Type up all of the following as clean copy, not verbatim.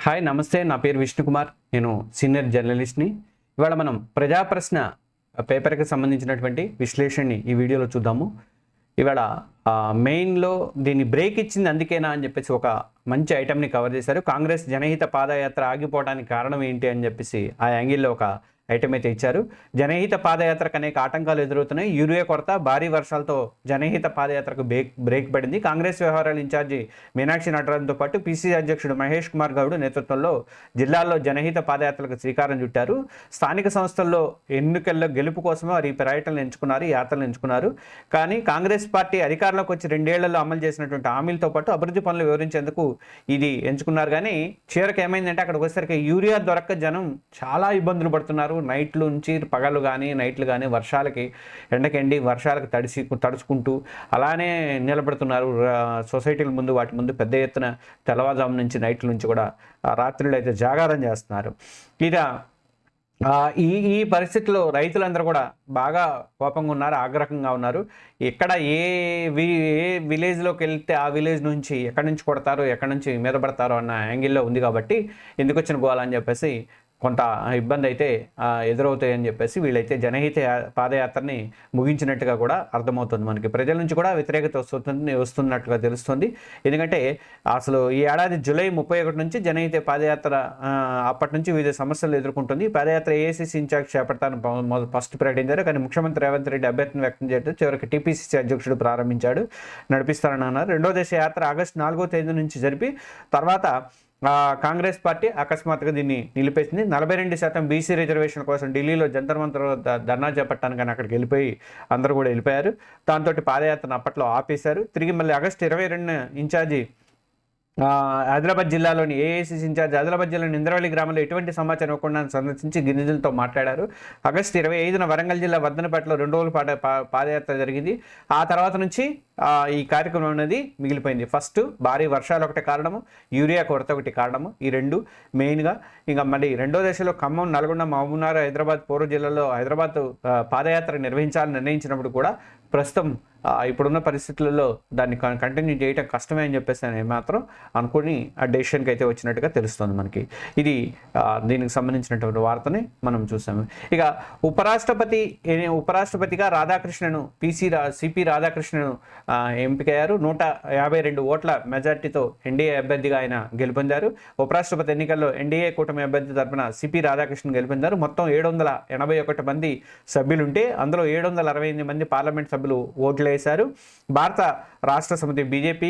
Hi నమస్తే, నా పేరు విష్ణుకుమార్. నేను సీనియర్ జర్నలిస్ట్ని. ఇవాళ మనం ప్రజాప్రశ్న పేపర్కి సంబంధించినటువంటి విశ్లేషణని ఈ వీడియోలో చూద్దాము. ఇవాళ మెయిన్లో దీన్ని బ్రేక్ ఇచ్చింది అందుకేనా అని చెప్పేసి ఒక మంచి ఐటమ్ని కవర్ చేశారు. కాంగ్రెస్ జనహిత పాదయాత్ర ఆగిపోవడానికి కారణం ఏంటి అని చెప్పేసి ఆ యాంగిల్లో ఒక ఐటమ్ అయితే ఇచ్చారు. జనహిత పాదయాత్రకు అనేక ఆటంకాలు ఎదురవుతున్నాయి. యూరియా కొరత, భారీ వర్షాలతో జనహిత పాదయాత్రకు బ్రేక్ పడింది. కాంగ్రెస్ వ్యవహారాల ఇన్ఛార్జి మీనాక్షి నటరాజన్తో పాటు పిసిసి అధ్యక్షుడు మహేష్ కుమార్ గౌడ్ నేతృత్వంలో జిల్లాల్లో జనహిత పాదయాత్రకు శ్రీకారం చుట్టారు. స్థానిక సంస్థల్లో ఎన్నికల్లో గెలుపు కోసమే వారు ఈ పర్యటనలు ఎంచుకున్నారు, ఈ యాత్రలు ఎంచుకున్నారు. కానీ కాంగ్రెస్ పార్టీ అధికారంలోకి వచ్చి 2 ఏళ్లలో అమలు చేసినటువంటి హామీలతో పాటు అభివృద్ధి పనులు వివరించేందుకు ఇది ఎంచుకున్నారు. కానీ చివరికి ఏమైందంటే అక్కడికి వచ్చేసరికి యూరియా దొరక్క జనం చాలా ఇబ్బందులు పడుతున్నారు. నైట్లు నుంచి పగలు కానీ నైట్లు కానీ వర్షాలకి ఎండకెండి వర్షాలకు తడుచుకుంటూ అలానే నిలబడుతున్నారు. సొసైటీల ముందు వాటి ముందు పెద్ద ఎత్తున తెల్లవారుజాము నుంచి నైట్ల నుంచి కూడా రాత్రులు అయితే జాగారం చేస్తున్నారు. ఇక ఈ పరిస్థితిలో రైతులందరూ కూడా బాగా కోపంగా ఉన్నారు, ఆగ్రహంగా ఉన్నారు. ఎక్కడ ఏ విలేజ్లోకి వెళ్తే ఆ విలేజ్ నుంచి ఎక్కడి నుంచి కొడతారో ఎక్కడి నుంచి మీద పడతారో అన్న యాంగిల్లో ఉంది. కాబట్టి ఎందుకు వచ్చిన గోల అని చెప్పేసి కొంత ఇబ్బంది అయితే ఎదురవుతాయని చెప్పేసి వీళ్ళైతే జనహిత పాదయాత్రని ముగించినట్టుగా కూడా అర్థమవుతుంది. మనకి ప్రజల నుంచి కూడా వ్యతిరేకత వస్తున్నట్టుగా తెలుస్తుంది. ఎందుకంటే అసలు ఈ ఏడాది జూలై 31 నుంచి జనహిత పాదయాత్ర అప్పటి నుంచి వివిధ సమస్యలు ఎదుర్కొంటుంది. ఈ పాదయాత్ర ఏఐసిసి ఇన్ఛార్జ్ చేపడతాను ఫస్ట్ ప్రకటించారు. కానీ ముఖ్యమంత్రి రేవంత్ రెడ్డి అభ్యర్థిని వ్యక్తం చేయడం చివరికి టీపీసీసీ అధ్యక్షుడు ప్రారంభించాడు, నడిపిస్తారని అన్నారు. 2వ దశ యాత్ర ఆగస్టు 4వ తేదీ నుంచి జరిపి తర్వాత కాంగ్రెస్ పార్టీ అకస్మాత్తుగా దీన్ని నిలిపేసింది. 42% బీసీ రిజర్వేషన్ కోసం ఢిల్లీలో జంతర్ మంతర్ ధర్నా చేపట్టాను, కానీ అక్కడికి అందరూ కూడా వెళ్ళిపోయారు. దాంతో పాదయాత్రను అప్పట్లో ఆపేశారు. తిరిగి మళ్ళీ ఆగస్టు 22 ఇన్ఛార్జి ఆదిలాబాద్ జిల్లాలోని ఏఐసిసి ఇన్ఛార్జ్ ఆదిలాబాద్ జిల్లాలోని ఇంద్రవల్లి గ్రామంలో ఎటువంటి సమాచారం ఇవ్వకుండా సందర్శించి గిరిజనులతో మాట్లాడారు. ఆగస్టు 25న వరంగల్ జిల్లా వర్ధనపేటలో 2 రోజుల పాదయాత్ర జరిగింది. ఆ తర్వాత నుంచి ఈ కార్యక్రమం అనేది మిగిలిపోయింది. ఫస్ట్ భారీ వర్షాలు ఒకటి కారణము, యూరియా కొరత ఒకటి కారణము. ఈ రెండు మెయిన్గా. ఇంకా మళ్ళీ 2వ దశలో ఖమ్మం, నల్గొండ, మహబూబ్నగర్, హైదరాబాద్ పూర్వ జిల్లాలో హైదరాబాద్ పాదయాత్ర నిర్వహించాలని నిర్ణయించినప్పుడు కూడా ప్రస్తుతం ఇప్పుడున్న పరిస్థితులలో దాన్ని కంటిన్యూ చేయటం కష్టమే అని చెప్పేసి నేను మాత్రం అనుకుని ఆ డెసిషన్కి అయితే వచ్చినట్టుగా తెలుస్తుంది మనకి. ఇది దీనికి సంబంధించినటువంటి వార్తని మనం చూసాము. ఇక ఉపరాష్ట్రపతిగా రాధాకృష్ణను సిపి రాధాకృష్ణను ఎంపికయ్యారు. 152 ఓట్ల మెజార్టీతో ఎన్డీఏ అభ్యర్థిగా ఆయన గెలుపొందారు. ఉపరాష్ట్రపతి ఎన్నికల్లో ఎన్డీఏ కూటమి అభ్యర్థి తరపున సిపి రాధాకృష్ణన్ గెలుపొందారు. మొత్తం 781 మంది సభ్యులుంటే అందులో 768 మంది పార్లమెంట్ సభ్యులు ఓట్లు వేశారు. భారత రాష్ట్ర సమితి బీజేపీ,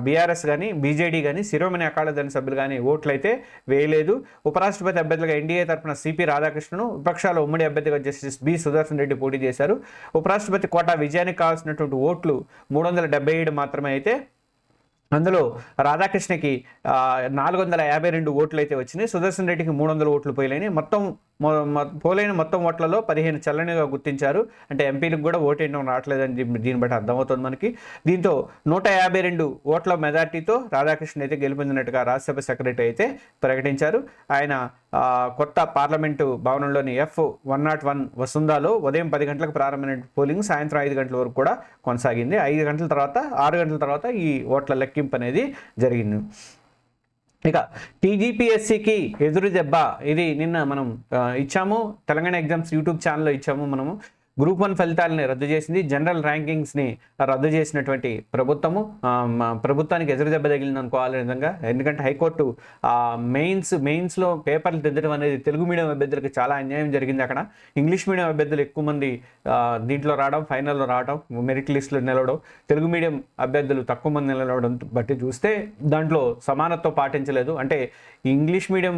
బీఆర్ఎస్ కానీ బీజేడీ కానీ శిరోమణి అకాలీదళ సభ్యులు కానీ ఓట్లు అయితే వేయలేదు. ఉపరాష్ట్రపతి అభ్యర్థిగా ఎన్డీఏ తరపున సిపి రాధాకృష్ణను, విపక్షాల ఉమ్మడి అభ్యర్థిగా జస్టిస్ బి సుదర్శన్ రెడ్డి పోటీ చేశారు. ఉపరాష్ట్రపతి కోటా విజయానికి కావాల్సినటువంటి ఓట్లు 377 మాత్రమే అయితే అందులో రాధాకృష్ణకి 452 ఓట్లు అయితే వచ్చినాయి. సుదర్శన్ రెడ్డికి 300 ఓట్లు పోయినాయి. పోలైన మొత్తం ఓట్లలో 15 చల్లనిగా గుర్తించారు. అంటే ఎంపీలకు కూడా ఓటేయడం రావట్లేదని దీన్ని బట్టి అర్థమవుతుంది మనకి. దీంతో 152 ఓట్ల మెజార్టీతో రాధాకృష్ణ అయితే గెలుపొందినట్టుగా రాజ్యసభ సెక్రటరీ అయితే ప్రకటించారు. ఆయన కొత్త పార్లమెంటు భవనంలోని F101 వసుంధాలో ఉదయం 10 గంటలకు ప్రారంభమైన పోలింగ్ సాయంత్రం 5 గంటల వరకు కూడా కొనసాగింది. 6 గంటల తర్వాత ఈ ఓట్ల లెక్కింపు అనేది జరిగింది. ఇక టీజీపీఎస్సీకి ఎదురు దెబ్బ. ఇది నిన్న మనం ఇచ్చాము, తెలంగాణ ఎగ్జామ్స్ యూట్యూబ్ ఛానల్లో ఇచ్చాము. మనము గ్రూప్ 1 ఫలితాలని రద్దు చేసింది, జనరల్ ర్యాంకింగ్స్ని రద్దు చేసినటువంటి ప్రభుత్వానికి ఎదురు దెబ్బ తగిలింది అనుకోవాలి నిజంగా. ఎందుకంటే హైకోర్టు మెయిన్స్లో పేపర్లు దిద్దడం అనేది తెలుగు మీడియం అభ్యర్థులకు చాలా అన్యాయం జరిగింది. అక్కడ ఇంగ్లీష్ మీడియం అభ్యర్థులు ఎక్కువ మంది దీంట్లో రావడం, ఫైనల్లో రావడం, మెరిట్ లిస్టులో నిలవడం, తెలుగు మీడియం అభ్యర్థులు తక్కువ మంది నిలవడం బట్టి చూస్తే దాంట్లో సమానత్వం పాటించలేదు. అంటే ఇంగ్లీష్ మీడియం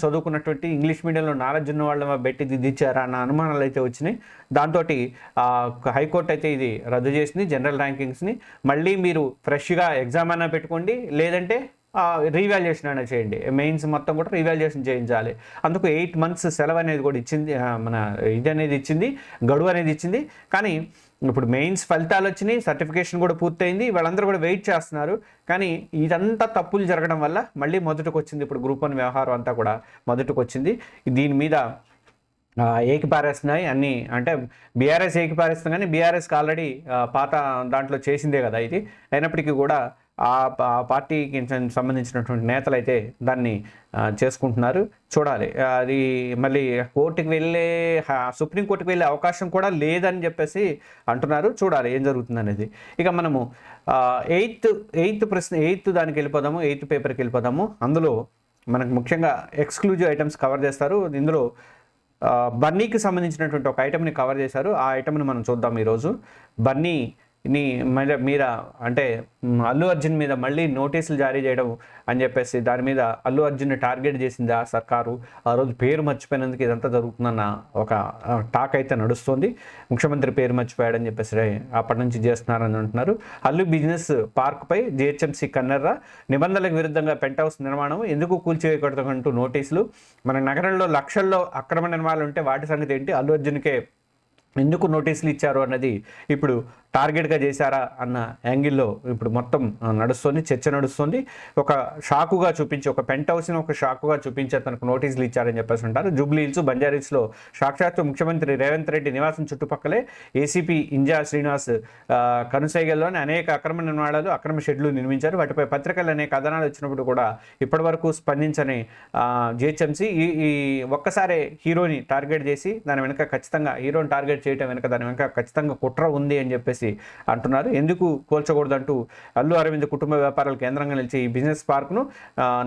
చదువుకున్నటువంటి ఇంగ్లీష్ మీడియంలో నాలెడ్జ్ ఉన్న వాళ్ళ పెట్టి దిద్దిచ్చారా అన్న అనుమానాలు అయితే వచ్చినాయి. దాంతో హైకోర్టు అయితే ఇది రద్దు చేసింది జనరల్ ర్యాంకింగ్స్ని. మళ్ళీ మీరు ఫ్రెష్గా ఎగ్జామ్ అయినా పెట్టుకోండి, లేదంటే రీవాల్యుయేషన్ అనేది చేయండి. మెయిన్స్ మొత్తం కూడా రీవాల్యుయేషన్ చేయించాలి. అందుకు 8 months సెలవు అనేది కూడా ఇచ్చింది, గడువు అనేది ఇచ్చింది. కానీ ఇప్పుడు మెయిన్స్ ఫలితాలు వచ్చినాయి, సర్టిఫికేషన్ కూడా పూర్తయింది, వాళ్ళందరూ కూడా వెయిట్ చేస్తున్నారు. కానీ ఇదంతా తప్పులు జరగడం వల్ల మళ్ళీ మొదటికి వచ్చింది. ఇప్పుడు గ్రూప్ 1 వ్యవహారం అంతా కూడా మొదటికి వచ్చింది. దీని మీద ఏకిపారేస్తున్నాయి అన్నీ. అంటే బీఆర్ఎస్ ఏకిపారేస్తుంది, కానీ బీఆర్ఎస్కి ఆల్రెడీ పాత దాంట్లో చేసిందే కదా ఇది. అయినప్పటికీ కూడా ఆ పార్టీకి సంబంధించినటువంటి నేతలు అయితే దాన్ని చేసుకుంటున్నారు. చూడాలి, అది మళ్ళీ కోర్టుకి వెళ్ళే సుప్రీంకోర్టుకి వెళ్ళే అవకాశం కూడా లేదని చెప్పేసి అంటున్నారు. చూడాలి ఏం జరుగుతుంది అనేది. ఇక మనము ఎయిత్ దానికి వెళ్ళిపోదాము, ఎయిత్ పేపర్కి వెళ్ళిపోదాము. అందులో మనకు ముఖ్యంగా ఎక్స్క్లూజివ్ ఐటమ్స్ కవర్ చేస్తారు. ఇందులో బన్నీకి సంబంధించినటువంటి ఒక ఐటమ్ని కవర్ చేశారు. ఆ ఐటమ్ని మనం చూద్దాం ఈరోజు. బన్నీని మీద అంటే అల్లు అర్జున్ మీద మళ్ళీ నోటీసులు జారీ చేయడం అని చెప్పేసి దాని మీద అల్లు అర్జున్ని టార్గెట్ చేసింది ఆ సర్కారు. ఆ రోజు పేరు మర్చిపోయినందుకు ఇదంతా జరుగుతుందన్న ఒక టాక్ అయితే నడుస్తుంది. ముఖ్యమంత్రి పేరు మర్చిపోయాడని చెప్పేసి అప్పటి నుంచి చేస్తున్నారని అంటున్నారు. అల్లు బిజినెస్ పార్క్పై జిహెచ్ఎంసీ కన్నెర్ర నిబంధనలకు విరుద్ధంగా పెంట్ హౌస్ నిర్మాణం ఎందుకు కూల్చివేయకూడదంటూ నోటీసులు. మన నగరంలో లక్షల్లో అక్రమ నిర్మాణాలు ఉంటే వాటి సంగతి ఏంటి, అల్లు అర్జున్కే ఎందుకు నోటీసులు ఇచ్చారు అన్నది ఇప్పుడు టార్గెట్గా చేశారా అన్న యాంగిల్లో ఇప్పుడు మొత్తం నడుస్తుంది, చర్చ నడుస్తుంది. ఒక షాకుగా చూపించి, ఒక పెంట్ హౌస్ని ఒక షాకుగా చూపించి తనకు నోటీసులు ఇచ్చారని చెప్పేసి ఉంటారు. జూబ్లీ హిల్స్, బంజారీస్లో సాక్షాత్తు ముఖ్యమంత్రి రేవంత్ రెడ్డి నివాసం చుట్టుపక్కలే ఏసీపీ ఇంజా శ్రీనివాస్ కనుసైగల్లోని అనేక అక్రమ నిర్మాణాలు, అక్రమ షెడ్లు నిర్మించారు. వాటిపై పత్రికలు అనేక కథనాలు వచ్చినప్పుడు కూడా ఇప్పటివరకు స్పందించని జిహెచ్ఎంసీ ఈ ఒక్కసారి హీరోని టార్గెట్ చేసి దాని వెనక ఖచ్చితంగా హీరోని టార్గెట్ చేయడం వెనక దాని వెనక ఖచ్చితంగా కుట్ర ఉంది అని చెప్పేసి అంటున్నారు. ఎందుకు కూల్చకూడదంటూ అల్లు అరవింద్ కుటుంబ వ్యాపారాల కేంద్రంగా నిలిచి ఈ బిజినెస్ పార్క్ను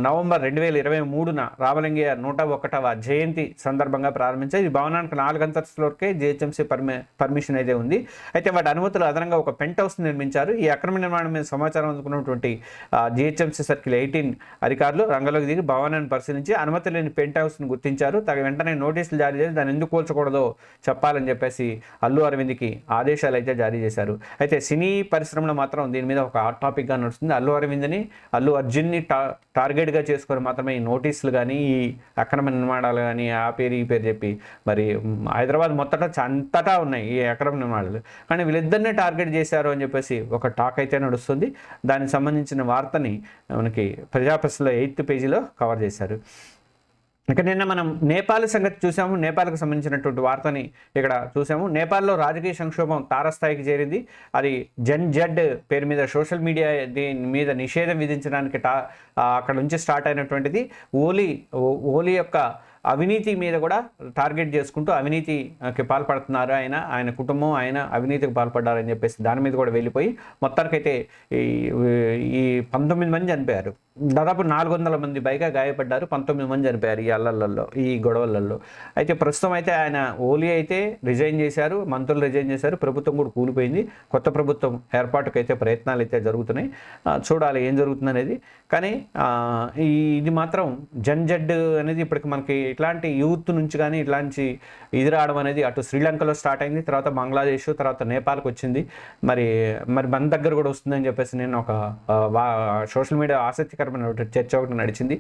నవంబర్ 2023 రామలింగయ్య 101వ జయంతి సందర్భంగా ప్రారంభించారు. ఈ భవనానికి 4 అంతస్తులకే జిహెచ్ఎంసీ పర్మిషన్ అయితే ఉంది. అయితే వాటి అనుమతులు అదనంగా ఒక పెంట్ హౌస్ నిర్మించారు. ఈ అక్రమ నిర్మాణం మీద సమాచారం అందుకున్నటువంటి జిహెచ్ఎంసీ సర్కిల్ 18 అధికారులు రంగంలోకి దిగి భవనాన్ని పరిశీలించి అనుమతి లేని పెంట్ హౌస్ను గుర్తించారు. వెంటనే నోటీసులు జారీ చేసి దాన్ని ఎందుకు కూల్చకూడదో చెప్పాలని చెప్పేసి అల్లు అరవింద్కి ఆదేశాలు అయితే జారీ చేశారు. అయితే సినీ పరిశ్రమలో మాత్రం దీని మీద ఒక హాట్ టాపిక్గా నడుస్తుంది. అల్లు అరవింద్ని, అల్లు అర్జున్ని టార్గెట్గా చేసుకొని మాత్రమే ఈ నోటీసులు కానీ, ఈ అక్రమ నిర్మాణాలు కానీ, ఆ పేరు ఈ పేరు చెప్పి మరి హైదరాబాద్ అంతటా ఉన్నాయి ఈ అక్రమ నిర్మాణాలు. కానీ వీళ్ళిద్దరినే టార్గెట్ చేశారు అని చెప్పేసి ఒక టాక్ అయితే నడుస్తుంది. దానికి సంబంధించిన వార్తని మనకి ప్రజాప్రశ్నలో 8th పేజీలో కవర్ చేశారు. ఇక నిన్న మనం నేపాల్ సంగతి చూసాము. నేపాల్కి సంబంధించినటువంటి వార్తని ఇక్కడ చూసాము. నేపాల్లో రాజకీయ సంక్షోభం తారస్థాయికి చేరింది. అది జెడ్ పేరు మీద సోషల్ మీడియా దీని మీద నిషేధం విధించడానికి అక్కడ నుంచి స్టార్ట్ అయినటువంటిది. ఓలీ యొక్క అవినీతి మీద కూడా టార్గెట్ చేసుకుంటూ అవినీతికి పాల్పడుతున్నారు ఆయన కుటుంబం, ఆయన అవినీతికి పాల్పడ్డారని చెప్పేసి దాని మీద కూడా వెళ్ళిపోయి మొత్తానికైతే ఈ 19 మంది చనిపోయారు. దాదాపు 400 మంది పైగా గాయపడ్డారు. 19 మంది చనిపోయారు ఈ అల్లర్లలో, ఈ గొడవలలో. అయితే ప్రస్తుతం అయితే ఆయన ఓలీ అయితే రిజైన్ చేశారు, మంత్రులు రిజైన్ చేశారు, ప్రభుత్వం కూడా కూలిపోయింది. కొత్త ప్రభుత్వం ఏర్పాటుకు అయితే ప్రయత్నాలు అయితే జరుగుతున్నాయి. చూడాలి ఏం జరుగుతుంది అనేది. కానీ ఇది మాత్రం జెడ్ అనేది ఇప్పటికి మనకి ఇట్లాంటి యూత్ నుంచి కానీ ఇట్లాంటి ఇది రావడం అనేది అటు శ్రీలంకలో స్టార్ట్ అయింది, తర్వాత బంగ్లాదేశ్, తర్వాత నేపాల్కి వచ్చింది. మరి మన దగ్గర కూడా వస్తుందని చెప్పేసి నేను ఒక సోషల్ మీడియా ఆసక్తికరమైన చర్చ ఒకటి నడిచింది.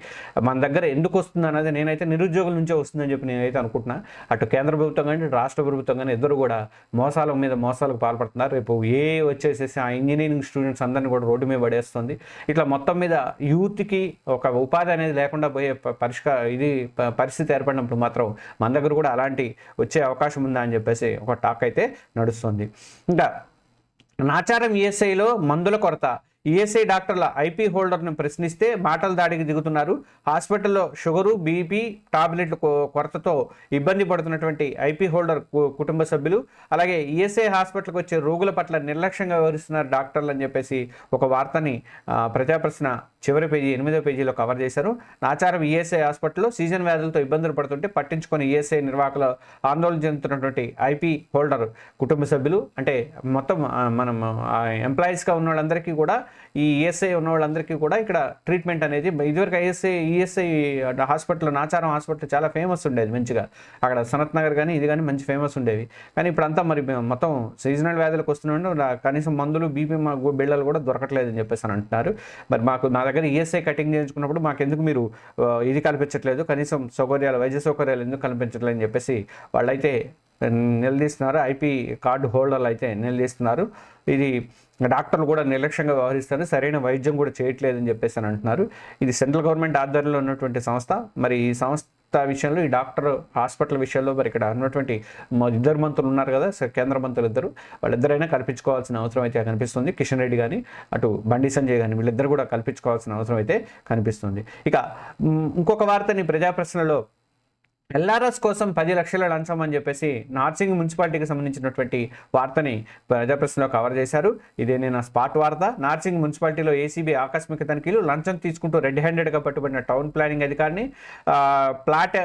మన దగ్గర ఎందుకు వస్తుంది అన్నది నేనైతే నిరుద్యోగుల నుంచే వస్తుందని చెప్పి నేనైతే అనుకుంటున్నా. అటు కేంద్ర ప్రభుత్వం కానీ రాష్ట్ర ప్రభుత్వం కానీ ఇద్దరు కూడా మోసాల మీద మోసాలకు పాల్పడుతున్నారు. రేపు వచ్చేసేసి ఆ ఇంజనీరింగ్ స్టూడెంట్స్ అందరినీ కూడా రోడ్డు మీద పడేస్తుంది. ఇట్లా మొత్తం మీద యూత్కి ఒక ఉపాధి అనేది లేకుండా పోయే పరిస్థితి ఏర్పడినప్పుడు మాత్రం మన దగ్గర కూడా అలాంటి వచ్చే అవకాశం ఉందా అని చెప్పేసి ఒక టాక్ అయితే నడుస్తుంది. ఇంకా నాచారం ఈఎస్ఐలో మందుల కొరత. ఈఎస్ఐ డాక్టర్ల ఐపీ హోల్డర్ను ప్రశ్నిస్తే మాటల దాడికి దిగుతున్నారు. హాస్పిటల్లో షుగరు, బీపీ టాబ్లెట్ల కొరతతో ఇబ్బంది పడుతున్నటువంటి ఐపీ హోల్డర్ కుటుంబ సభ్యులు, అలాగే ఈఎస్ఐ హాస్పిటల్కి వచ్చే రోగుల పట్ల నిర్లక్ష్యంగా వ్యవహరిస్తున్నారు డాక్టర్లు అని చెప్పేసి ఒక వార్తని ప్రజాప్రశ్న చివరి పేజీ 8వ పేజీలో కవర్ చేశారు. నాచారం ఈఎస్ఐ హాస్పిటల్లో సీజన్ వ్యాధులతో ఇబ్బందులు పడుతుంటే పట్టించుకొని ఈఎస్ఐ నిర్వాహకులు ఆందోళన చెందుతున్నటువంటి ఐపీ హోల్డర్ కుటుంబ సభ్యులు, అంటే మొత్తం మనం ఎంప్లాయీస్గా ఉన్న వాళ్ళందరికీ కూడా, ఈ ఈఎస్ఐ ఉన్న వాళ్ళందరికీ కూడా ఇక్కడ ట్రీట్మెంట్ అనేది ఇదివరకు ఈఎస్ఐ హాస్పిటల్, నాచారం హాస్పిటల్ చాలా ఫేమస్ ఉండేది మంచిగా. అక్కడ సనత్ నగర్ కానీ ఇది కానీ మంచి ఫేమస్ ఉండేవి. కానీ ఇప్పుడు అంతా మరి మొత్తం సీజనల్ వ్యాధులకు వస్తున్నాడు, కనీసం మందులు, బీపీ బిళ్ళలు కూడా దొరకట్లేదు అని చెప్పేసి అని అంటున్నారు. మరి నా దగ్గర ఈఎస్ఐ కటింగ్ చేయించుకున్నప్పుడు మాకెందుకు మీరు ఇది కల్పించట్లేదు, కనీసం వైద్య సౌకర్యాలు ఎందుకు కల్పించట్లేదు అని చెప్పేసి వాళ్ళైతే నిలదీస్తున్నారు. ఐపీ కార్డు హోల్డర్లు అయితే నిలదీస్తున్నారు. ఇది డాక్టర్లు కూడా నిర్లక్ష్యంగా వ్యవహరిస్తారు, సరైన వైద్యం కూడా చేయట్లేదని చెప్పేసి అని అంటున్నారు. ఇది సెంట్రల్ గవర్నమెంట్ ఆధ్వర్యంలో ఉన్నటువంటి సంస్థ. మరి ఈ సంస్థ సంస్థ విషయంలో, ఈ డాక్టర్ హాస్పిటల్ విషయంలో మరి ఇక్కడ ఉన్నటువంటి ఇద్దరు మంత్రులు ఉన్నారు కదా, కేంద్ర మంత్రులు ఇద్దరు, వాళ్ళిద్దరైనా కల్పించుకోవాల్సిన అవసరం అయితే కనిపిస్తుంది. కిషన్ రెడ్డి కానీ అటు బండి సంజయ్ కానీ వీళ్ళిద్దరు కూడా కల్పించుకోవాల్సిన అవసరం అయితే కనిపిస్తుంది. ఇక ఇంకొక వార్తని ప్రజాప్రశ్నలో ఎల్ఆర్ఎస్ కోసం 10 లక్షల లంచం అని చెప్పేసి నార్సింగ్ మున్సిపాలిటీకి సంబంధించినటువంటి వార్తని ప్రజాప్రశ్నలో కవర్ చేశారు. ఇదే నేను స్పాట్ వార్త. నార్సింగ్ మున్సిపాలిటీలో ఏసీబీ ఆకస్మిక తనిఖీలు, లంచం తీసుకుంటూ రెడ్ హ్యాండెడ్గా పట్టుబడిన టౌన్ ప్లానింగ్ అధికారిని. ప్లాట్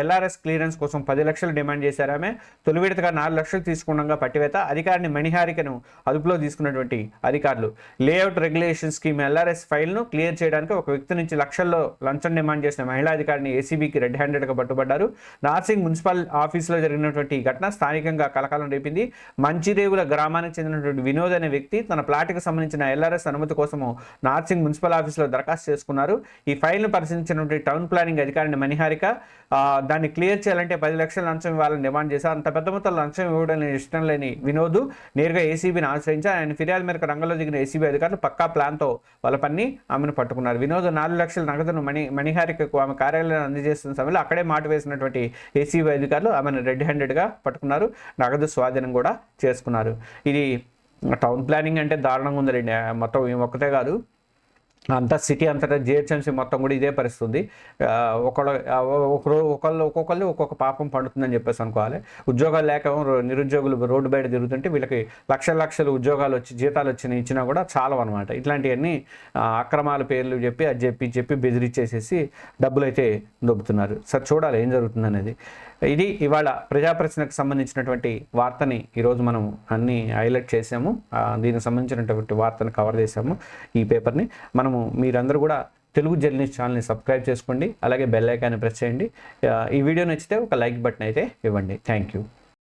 ఎల్ఆర్ఎస్ క్లియరెన్స్ కోసం 10 లక్షలు డిమాండ్ చేశారు ఆమె. తొలి విడతగా 4 లక్షలు తీసుకుండగా పట్టివేత. అధికారిని మణిహారికను అదుపులో తీసుకున్నటువంటి అధికారులు. లేఅవుట్ రెగ్యులేషన్ స్కీమ్ ఎల్ఆర్ఎస్ ఫైల్ను క్లియర్ చేయడానికి ఒక వ్యక్తి నుంచి లక్షల్లో లంచం డిమాండ్ చేసిన మహిళా అధికారిని ఏసీబీకి రెడ్ హ్యాండెడ్గా పట్టుబడ్డారు. నార్సింగ్ మున్సిపల్ ఆఫీసులో జరిగినటువంటి ఈ ఘటన స్థానికంగా కలకలం రేపింది. మంచిరేవుల గ్రామానికి చెందినటువంటి వినోద్ అనే వ్యక్తి తన ప్లాట్కి సంబంధించిన ఎల్ఆర్ఎస్ అనుమతి కోసము నార్సింగ్ మున్సిపల్ ఆఫీసులో దరఖాస్తు చేసుకున్నారు. ఈ ఫైల్ను పరిశీలించినటువంటి టౌన్ ప్లానింగ్ అధికారిని మణిహారిక దాన్ని క్లియర్ చేయాలంటే 10 లక్షల లంచం ఇవ్వాలని డిమాండ్ చేశారు. అంత పెద్ద మొత్తం లంచం ఇవ్వడం ఇష్టం లేని వినోద్ నేరుగా ఏసీబీని ఆశ్రయించారు. ఆయన ఫిర్యాదు మేరకు రంగంలో దిగిన ఏసీబీ అధికారులు పక్కా ప్లాన్తో వాళ్ళ పని ఆమెను పట్టుకున్నారు. వినోద్ 4 లక్షల నగదును మణిహారికకు ఆమె కార్యాలయాన్ని అందజేస్తున్న సమయంలో అక్కడే మాట వేసినటువంటి ఏసీబీ అధికారులు ఆమెను రెడ్ హ్యాండెడ్గా పట్టుకున్నారు. నగదు స్వాధీనం కూడా చేసుకున్నారు. ఇది టౌన్ ప్లానింగ్ అంటే దారుణంగా ఉందండి. మొత్తం ఒక్కటే కాదు, అంతా సిటీ అంతటా జిహెచ్ఎంసీ మొత్తం కూడా ఇదే పరిస్థితుంది. ఒక్కొక్కళ్ళు ఒక్కొక్క పాపం పండుతుందని చెప్పేసి అనుకోవాలి. ఉద్యోగాలు లేక నిరుద్యోగులు రోడ్డు బయట తిరుగుతుంటే వీళ్ళకి లక్షలు ఉద్యోగాలు వచ్చి జీతాలు ఇచ్చినా కూడా చాలవు అనమాట. ఇట్లాంటివన్నీ అక్రమాల పేర్లు చెప్పి అది చెప్పి బెదిరించేసేసి డబ్బులు అయితే దొబ్బుతున్నారు. సార్ చూడాలి ఏం జరుగుతుంది అనేది. ఇది ఇవాళ ప్రజాప్రశ్నకు సంబంధించినటువంటి వార్తని ఈరోజు మనం అన్ని హైలైట్ చేసాము. దీనికి సంబంధించినటువంటి వార్తను కవర్ చేసాము ఈ పేపర్ని. మనము మీరందరూ కూడా తెలుగు జర్నలిస్ట్ ఛానల్ని సబ్స్క్రైబ్ చేసుకోండి, అలాగే బెల్ ఐకాన్ని ప్రెస్ చేయండి. ఈ వీడియో నచ్చితే ఒక లైక్ బటన్ అయితే ఇవ్వండి. Thank you.